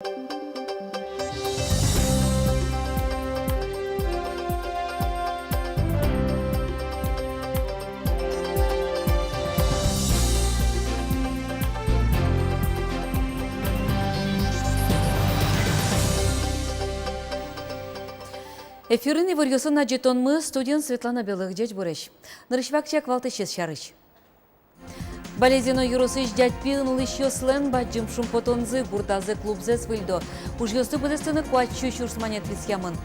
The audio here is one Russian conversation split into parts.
Эфирын эволюциясын аджетонмы студент Светлана Белых дядь Буреш. Нарышвакчак валтышес шарыш. Болезино юросыш дядь пилн лыщё слен баджим шумпотонзы буртазы клубзе свыльдо. Ужьёсты будестыны куачу шурсманет висьямын.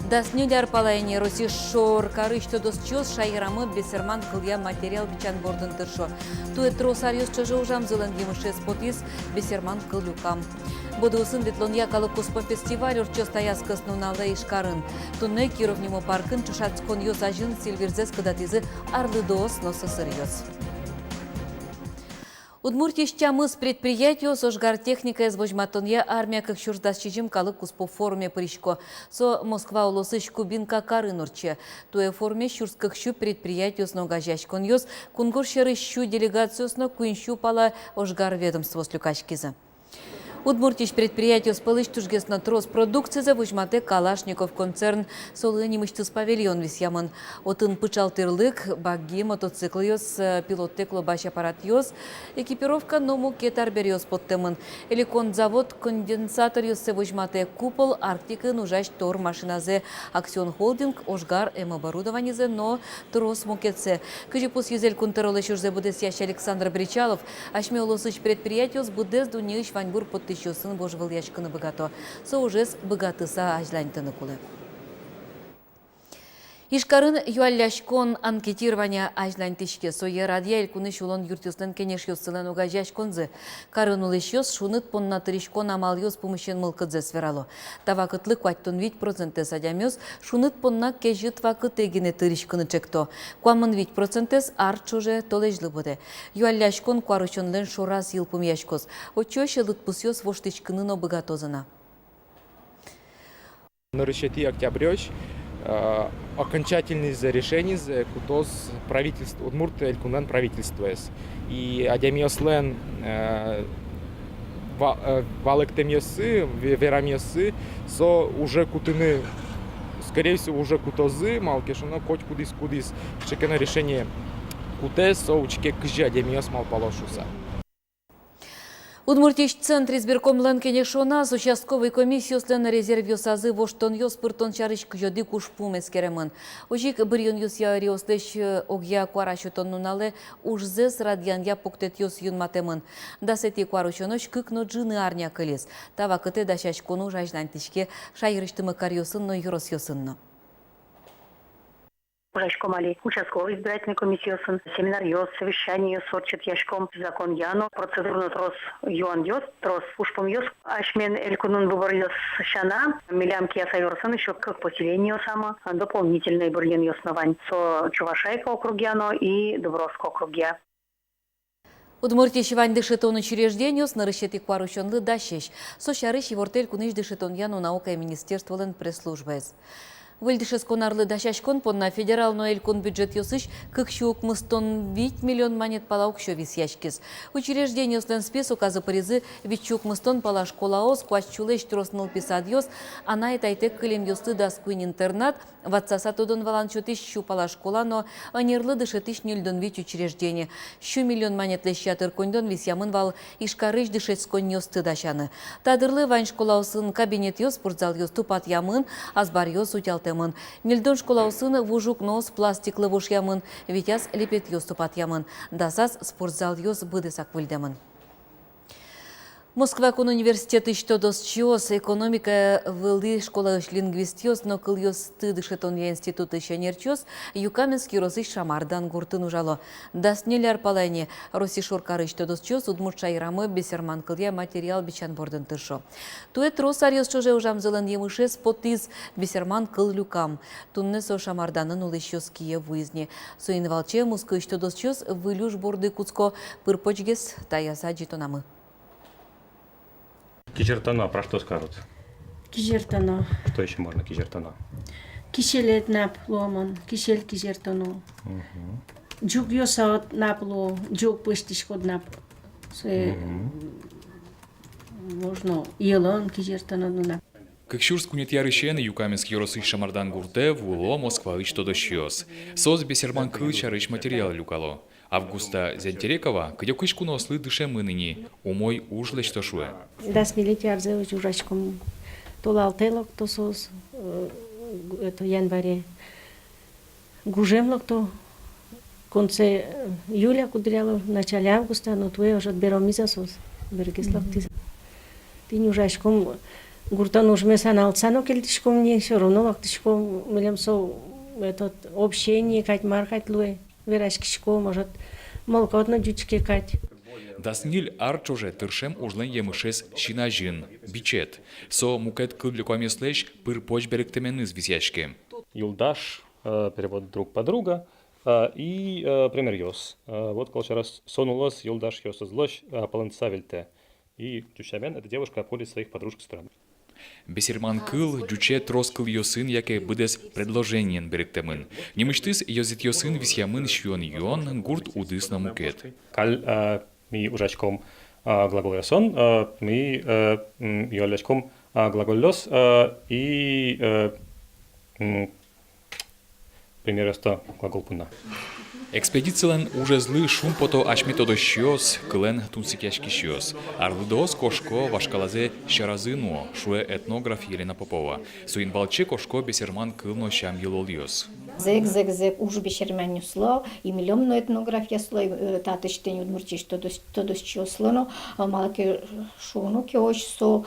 Даснюляр палайне роси шор карышто досчёс шайрамы бесерман кылья материал бичан бордын тыршо. Туэт росарьёс чыжы ужам зылын емышес потис бесерман кылюкам. Бодусын ветлония калыкуспо фестиваль урчёс таяскас нуналда ишкарын. Тунне Кировнему паркын чушацкон ёс ажын сильверзес кадатизы арлыдоос носысырьёс. Удмуртища мыс предприятию сожгар техника из вожматонья армия как чуждащижим калыкус по форуме пришко. Со Москва улосыш кубинка карынурче. Туе форме щурских щу предприятию с ногажащкон ёс кунгуршеры щу делегацию с нокуинщу пала ожгар ведомство с люкачкиза. Удмуртищ предприятию спалыш тужгес на трос продукции за вожмате Калашников концерн солыни мыштыс павильон висьямын. Отын пычалтырлык, багги, мотоцикл ёс, пилоттекло баш аппарат ёс, экипировка ному кетар берёс подтемын. Эликон завод конденсатор ёс вожмате купол Арктика нужащ тор машиназе акцион холдинг ожгар оборудованизе, но трос мукетсе. Кыжипус юзель кунтеролешурзе будес ящ Александр Бричалов, ашме улосыч предприятию с будес дунииш ваньбур подтыш сын божевал яшканы богато. Со ужес богатыса ажлантыны кулы. Ишкарын юалляшкон анкетирования ажлантышке. Сое радия илкуныш улон юртюстан кенеш ёсылан угажашконзы. Карын улышёс шуныт поннатырышкон амал ёс помощен мылкыдзе сверало. Тавакытлы кваттон 8% садямёс шуныт понна кежит вакыт эгине тырышкыны чекто. Куамын 8% арчуже толежлы буде. Юалляшкон куарышонлен шорас йылпым яшкос. Очош елытпысёс воштышкынын богатозына. На решети октябрёш окончательный решение кутос правительство Удмурт элькунан правительство и адямиослен валектемиосы верамиосы со уже кутыны скорее всего уже кутозы малкешено коть кудис чекана решение кутес со учке кыжи адямиос мал полошуса. Удмуртищ центр избирком ланкенешона с участковой комиссией слен резерв ёсазы воштон ёс пыртон чарыш кжоди куш пумес керемын. Ожик бирьон ёс яри ослеш огья куарашутон нунале ужзес радьян я пуктет ёс юн матемын. Дасети куарушонош кыкно джины арня кылес. Тава кыте дашаш кону жажнантишке шайрыштымы карьёсын но юрос ёсынно. Жашкомали участковый избирательный комиссиясын, семинар ёс, совещание сорчит яшком, закон яно, процедурный трос юан ёс, трос ушпом ёс, ашмен элькунун выбор ёс шана, милямки ясайорсан еще как поселение сама, дополнительный бурлин ёс навань, со Чувашайка округ яно и Дубровского округ я. Удмуртищ вань дышетон учреждению с нарышети кварущонлы дащещ, со шарыш и вортель куныш дышетон яно наука и министерство лен пресс-службез. Выльдышес конарлы дашашкон понна федерал ноэлькон бюджет ёсыш кыкшук мыстон 8 миллион манет палаук шовис яшкис. Учреждение слен спес указы паризы вичук мыстон пала школаос кваччулеш тросныл писад ёс, ана этайтек кылем ёсты даскуин интернат, ватсаса тодон валанчотыш щу пала школа, но анерлы дышетыш нюльдон вич учреждение. Щу миллион манет лещатыр кондон висямын вал ишкарыш дышец кон ёсты дашаны. Тадырлы вань школаусын кабинет ёс, спортзал ёс тупат ямын, азбар ёс утял темын. Нельдон школаусыны вужук нос пластиклы вуш ямын, витяс лепет ёс тупат ямын. Дасас спортзал ёс быдысак выльдемын. Москва кон университеты что досчиос экономика вылы школа лингвистиос, но кыл ёс тыдышетон я институт еще нерчос, Юкаменский росыш шамардан гуртын ужало. Даснеляр палайне росишор кары что досчиос удмуртша ирамы бесерман кылья материал бичан бордын тыршо. Туэт росарьос чоже ужам зылын емышес потиз бесерман кыл люкам. Тунне со шамарданын улышёс кие выизне. Соин валче мускы что досчиос вылюш борды куцко пырпочгес таяса джитонамы. Кижертано, про что скажут? Кижертано. Что еще можно кижертано? Кишелет напломон, кишель кижертано. Джук ёсаот напло, джук пыштишкод напло. можно елон кижертано нуна. Кыкшурск кунетьярышен Юкаминск Йоросы Шамардан Гурте вуло Москва ич тодощёс. Соз бесерман кылчарыч материал люкало. Августа Зянтерекова кыдёкыш кунослы дыше мыныни. Умой ужлеч тошуе. Дас милитяр зе журачком толалтелок то соз это январе. Гужемлок то конце июля кудряло, в начале августа, но твой уже отберем мизасос. Бергислав ты не ужачком гуртан уж месан алцано кельтишком не все равно лактишком милем со этот общение кать маркать луе верашкишком может молкотно дючке кать. Даснил арчоже тыршем ужлен емышес шинажин, бичет. Со мукет кылдлекомеслеш пыр поч беректеменыз висяшке. Юлдаш, перевод друг подруга, и пример йос. Вот колчарас сонулос юлдаш йос злощ полынцавельте. И Тющамен — это девушка обходит своих подружек стран. Бесерман кыл дюче троскыл йосын, яке быдес предложениен беректемын. Немыштыс йозит йосын висямын шьон йон гурт удыс на мукет. Каль ми ужачком глагол ясон, ми йолячком глагол лос, и пример это глагол пуна. Экспедициялен уже злы шумпото ашметодощиос, кылен тунсикяшкишиос. Арлыдоос кошко вашкалазе щаразыну, шуе этнограф Елена Попова. Суинбалче кошко бесерман кылно щам елолиос. Зек уж бешерменю сло, и миллионную этнография сло, таты штень удмурчиш, то до число, но малке шуну кеоч со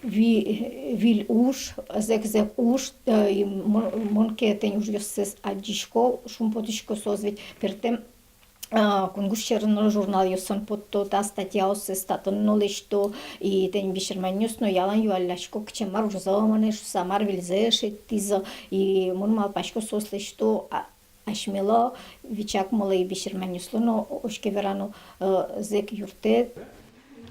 вил уж, зек уж, и монке тень уж весес адишко, шумпотишко созвить, пертем кунгушерно журнал йосон потто та статья осе статон нолешто и тень бишерманюс но ялан юаллашко кчемар уж заманеш самар вилзеше тиза и мон мал пашко сослешто ашмело вичак молей бишерманюсло но ошке верано зек юрте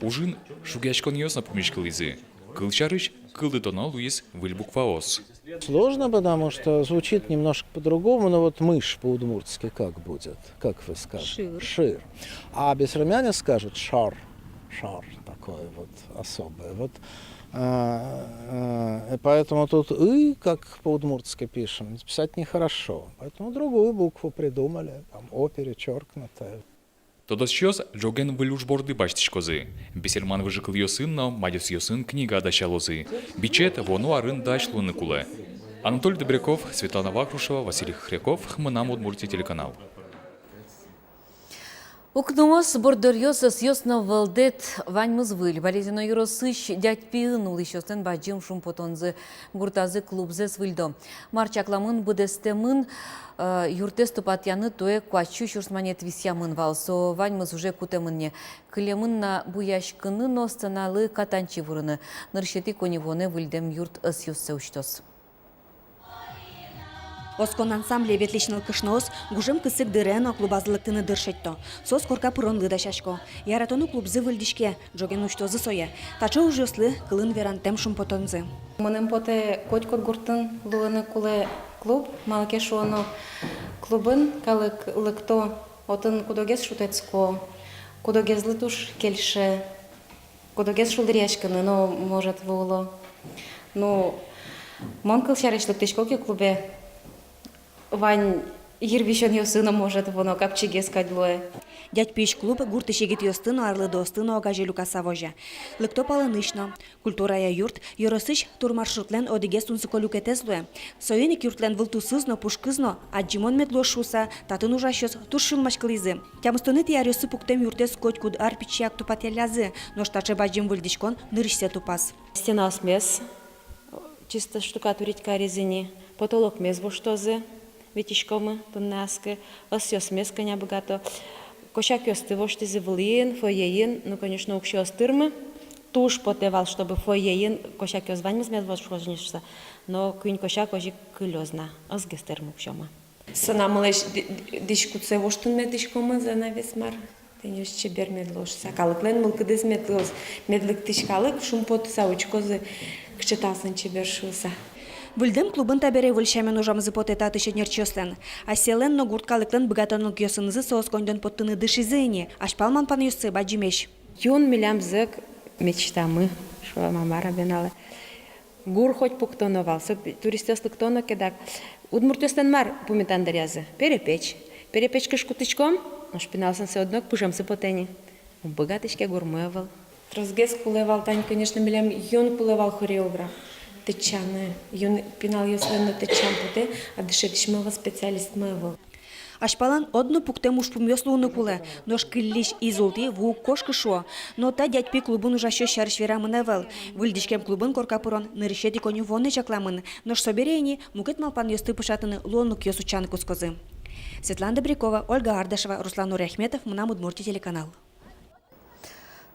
Ужин шугяшкон йосна помешкализы. Кылчарыч кылдытона Луис выльбукваос. Сложно, потому что звучит немножко по-другому, но вот мышь по-удмуртски как будет? Как вы скажете? Шир. А бесармяне скажут шар. Шар такой вот особый. Вот, поэтому тут «ы», как по-удмуртски пишем, писать нехорошо. Поэтому другую букву придумали, там «о» перечеркнутая. Тодосчос джоген вылюжборды баштишкозы. Бесерман выжикл йосын, но мадис йосын книга дащалозы. Бичет вону арын дашлуны куле. Анатолий Добряков, Светлана Вахрушева, Василий Хряков, Хмынам Удмуртия телеканал. Укнумос бордорьосос йосно валдет ваньмыз выль. Болезино юросыш дядь пиынул ищостен баджим шумпотонзы гуртазы клубзе свыльдо. Марчакламын будестемын юртес тупатяны тое квачу шурсманет висямын валсо ваньмыз уже кутемынне. Клемын на буяшкыны но сценалы катанчи вурыны. Ныршети коневоне выльдем юрт ыс юссе учтос. Оскон ансамбле ветличныл кышноос гужем кысык дырено клубазлыктыны дыршетто. Сос корка пуронлы да шашко. Яратону клубзы выльдишке, джоген учтозы сое. Тачо ужослы кылын верантем шумпотонзы. Мынын поте котькот гуртын луыны куле клуб, малке шуоно клубын калык лыкто отын кудогез шутецко, кудогезлы туш кельше, кудогез шулдыряшкыны, но может вуло. Ну, мон кылчарешлык тышкоки клубе Вань ервишен йосына может воно капчиге скадлое. Дядь пиш клуб гурты шегит йостыно арлы достыно агажелю касавожа. Лыкто палынышно. Культурая юрт йоросыш тур маршрутлен одиге сунсыко люкетезлуе. Союник юртлен вылтусызно пушкызно, аджимон медло шуса, татын ужащос туршыл мачкализы. Тямыстоны тиарёсы пуктем юртес котькуд арпичяк тупателязы, но штаче баджим выльдишкон нырышсе тупас. Стена смес, чисто штукатурить резини, потолок мез воштозы. Витишкома, туннаска, осьос меска не богато. Кошак ёсты вошти зевлин, фоеин, ну, конечно, укшё стырмы. Туш потевал, чтобы фоеин, кошак ёс ваньмыз мез вошнишься. Но кюнь кошак ожи кылёзна, озге стырмы укшёма. Сана малеш дишкуце воштун медишкома за навесмар. Тенёс чебер медлош. Сакалыклен мылкыдыз медлоз. Медлык тишкалык, шумпот саучкозы кчетасын чебер шуса. Выльдем клубын табере выльшамен ужамызы потета тышенерчёслен. Аселен но гурткалыклен богатонук йосынызы соос кондон поттыны дышизыне. Ашпалман пан йоссы баджимеш. Юн милям зэк Мечтамы, что мамара бенала. Гур хоть пуктоновал, туристяслык тоно кедак. Удмуртестен мар пумитандар язы. Перепечь. Перепечь кышкутычком, но шпиналсан се однок пужам се потени. Богатышке гурмевал. Трозгес кулевал, тань, конечно, милям, юн кулевал хореограф. Течаны, юн пинал юсленно течан путе, а дешетишмева специалист мевал. Ашпалан одно пуктем уж пумёслуны куле, нож кыллиш изолти ву кошка шо. Но та дядьпи клубын ужащо шаршвирамын эвел. Выльдишкем клубын коркапурон нырышети коню вонны чакламын. Нож соберени мукет малпан ёсты пышатыны лонук ёсучан кускозы. Светлана Добрякова, Ольга Ардашева, Руслан Уряхметов, Мунам Удмуртия телеканал.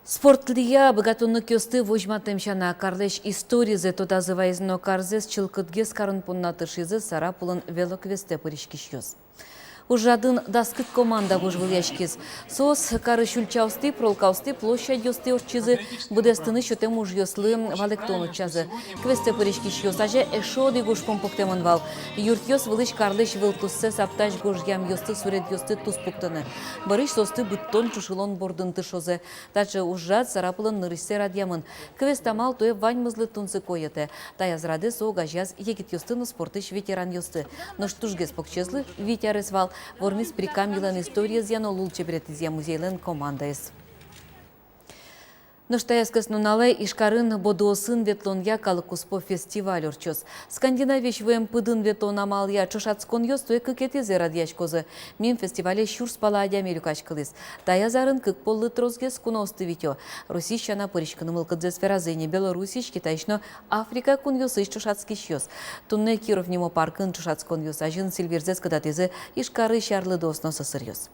Спортлия богатунны кёсты вожматым шана карлеш историзе тодазывайзно карзес чылкытгес карын пуннатышизы сарапулын велоквесте пыришкишёс. Ужадын даскыт команда вожвыл яшкиз. Сос кары шульчаусты, пролкаусты, площадь ёсты орчизы, будестыны шотем уж ёслы валектон учазы. Квесте пыришкиш ёсаже эшоды гуш помпуктемын вал. Юрт ёс вылыш карлыш вылтуссе сапташ гуш ям ёсты сурет ёсты туспуктыны. Барыш состы буттон чушылон бордын тышозе. Тачы ужад сарапылын нырышсе радьямын. Квестамал туе ваньмызлы тунсы коете. Таязраде со гажяз егит ёстыны спортыш ветеран ёсты. Но штужгес покчезлы витярес вал. Вормис прикамилан история зяно лулче бретизия музейлен командайс. Ноштаяскас нуналай ишкарын бодуосын ветлон якалы куспо фестиваль урчос. Скандинавич вем пыдын ветлон амалия чошацкон ёс туе кыкетезе радьячкозы. Мин фестивале щурс паладя мерюкачкалыс. Таязарын кык поллы трозгес куносты витё. Русищана пыришканы мылкыдзес феразыне Белорусич китайшно Африка кун ёсыш чошацки щёс. Тунне Киров нимо паркын чошацкон ёс ажын сильверзес кадатезе ишкары шарлы досно сысырёс.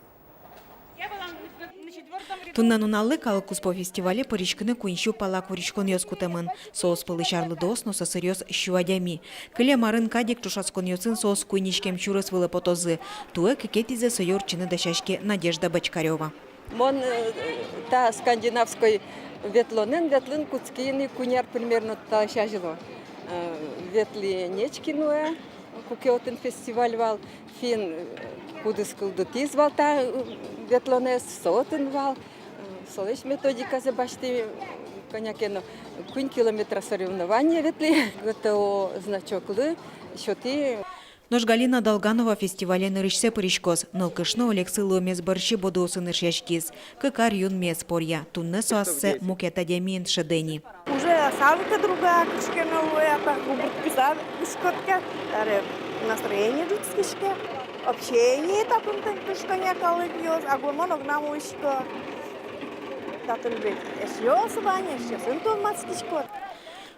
Туннан уналлы калы куспо фестивале поричкыны куинщу пала куричкон ёскутымын. Соос пылы шарлы досно сосырёс щуадями. Кыле марын кадик чушацкон ёсын соос куинишкем чурыс вылы потозы. Туэ кекетизе сойорчыны дощашке Надежда Бочкарёва. Мон та скандинавской ветлын куцкины куняр примерно та шажило. Ветли нечкинуэ, кукеотын фестиваль вал, фин кудыскыл дутиз вал та ветлонес сотын вал. Солеш методика за башти, конякено, кунь километра соревнования ветли, ГТО значоклы, счеты. Нож Галина Долганова фестивале нырышсе пыришкоз, нылкышны Олексы ломес барши бодосы ныршяшкиз, кыкар юн мес порья, тунны суассе мукета демин шедени. Уже салка другая, кышке новая, так убрткиса, кышкотка, настроение жутскишке, общение таком что не колыбьёс, а гурмон огнамушко.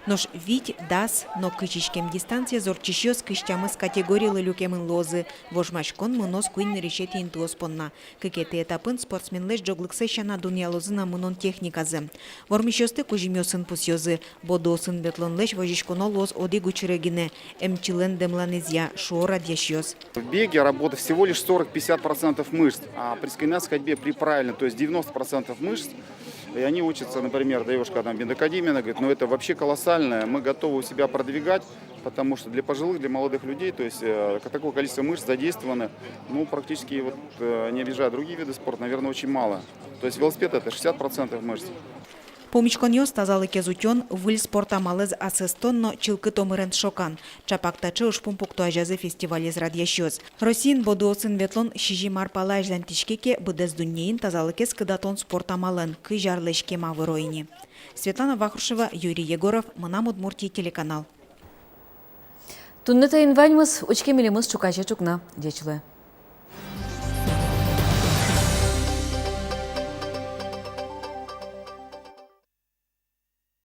Нож вить дас, но кычичкем дистанция зорчищёс кыччамыз категориялы люкемын лозы. Вожмашкон мынос куин решети интуоспонна. Кыкети этапын спортсменлеш жоглыксы шана дуниялозына мынон техниказы. Вормишёсты кужимёсын пусёзы. Бодосын бетлонлеш вожишконо лоз оди гучерегине. Эмчилен демланезия шуора дящёс. В беге работа всего лишь 40-50% мышц, а при скандинавской ходьбе при правильном, то есть 90% мышц. И они учатся, например, девушка там бендокадемия, она говорит, ну это вообще колоссально, мы готовы себя продвигать, потому что для пожилых, для молодых людей, то есть такое количество мышц задействовано, ну практически, вот, не обижая другие виды спорта, наверное, очень мало. То есть велосипед это 60% мышц. Помичкон ёс тазалы кезутён выль спорта малыз асыстонно чылкы томырен шокан. Чапактачы ушпун пуктуажазы фестивалез радьящёс. Росин бодуосын ветлон шижи марпалай жлантишкеке быдез дуннеин тазалы кез кыдатон спорта малын кы жарлышке мавыроини. Светлана Вахрушева, Юрий Егоров, Мунам Удмуртия телеканал. Тунны тайын ваньмыз, учкемелемыз чукача чукна, дечілі.